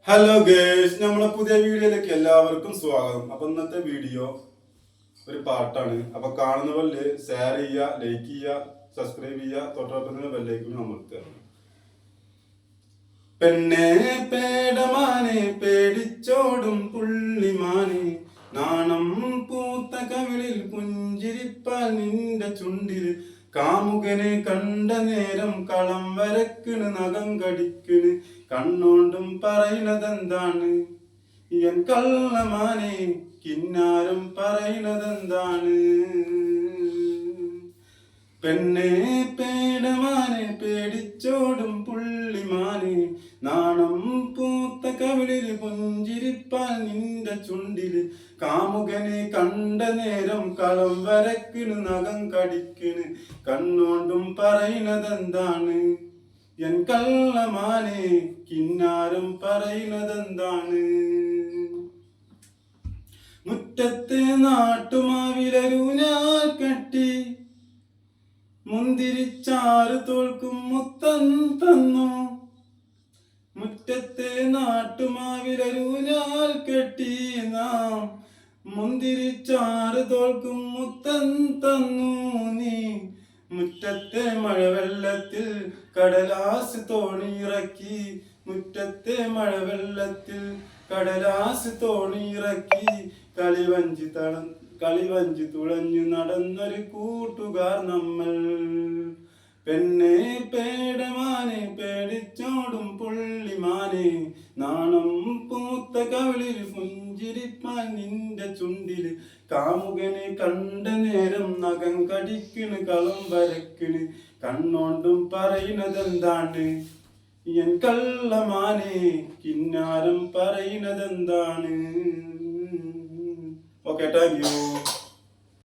Hello guys, നമ്മളെ പുതിയ വീഡിയോയിലേക്ക് എല്ലാവർക്കും സ്വാഗതം. അപ്പൊ ഇന്നത്തെ വീഡിയോ ഒരു പാട്ടാണ്. അപ്പൊ കാണുന്ന പോലെ ഷെയർ ചെയ്യുക, ലൈക്ക് ചെയ്യുക, സബ്സ്ക്രൈബ് ചെയ്യുക, തൊട്ടടുത്ത ബെല്ലൈക്കൺ അമർത്തുക. പെണ്ണെ പേടമാനെ പേടിച്ചോടും പുള്ളിമാനെ, നാണം പൂത്ത കവിളിൽ പുഞ്ചിരിപ്പാൽ നിന്റെ ചുണ്ടിൽ, കാമുകനെ കണ്ട നേരം കളം വരക്കണ് നഖം കടിക്കണ്, കണ്ണോണ്ടും പറയണതെന്താണ് എൻ കള്ളമാനെ, കിന്നാരം പറയണതെന്താണ്. പെണ്ണെ പേടമാനെ പേടിച്ചോടും പുള്ളിമാനെ, നാണം പൂത്ത കവിളിൽ പുഞ്ചിരിപ്പാൽ നിന്റെ ചുണ്ടില്, കാമുകനെ കണ്ട നേരം കളം വരക്കണ് നഖം കടിക്കണ്, കണ്ണോണ്ടും പറയണതെന്താണ് എൻ കള്ളമാനെ, കിന്നാരം പറയണതെന്താണ്. മുറ്റത്തെ നാട്ടുമാവിലൂഞ്ഞാൽ കെട്ടി മുന്തിരിച്ചാറ് തോൽക്കും മുത്തം തന്നു. മുറ്റത്തെ നാട്ടുമാവിലൂഞ്ഞാൽ കെട്ടി നാം മുന്തിരിച്ചാറ് തോൽക്കും മുത്തം തന്നു നീ. മുറ്റത്തെ മഴവെള്ളത്തിൽ കടലാസ് തോണിയിറക്കി, മുറ്റത്തെ മഴവെള്ളത്തിൽ കടലാസ് തോണിയിറക്കി, കളിവഞ്ചി തുളഞ്ഞു നടന്നൊരു കൂട്ടുകാർ നമ്മൾ. പെണ്ണെ പേടമാനെ പേടിച്ചോടും പുള്ളിമാനെ, നാണം പൂത്ത കവിളിൽ പുഞ്ചിരിപ്പാൻ നിന്റെ ചുണ്ടില്, കാമുകനെ കണ്ട നേരം നഖം കടിക്കണ് കളം വരക്കണ്, കണ്ണോണ്ടും പറയണതെന്താണ് എൻ കള്ളമാനെ, കിന്നാരം പറയണതെന്താണ്. Okay, thank you.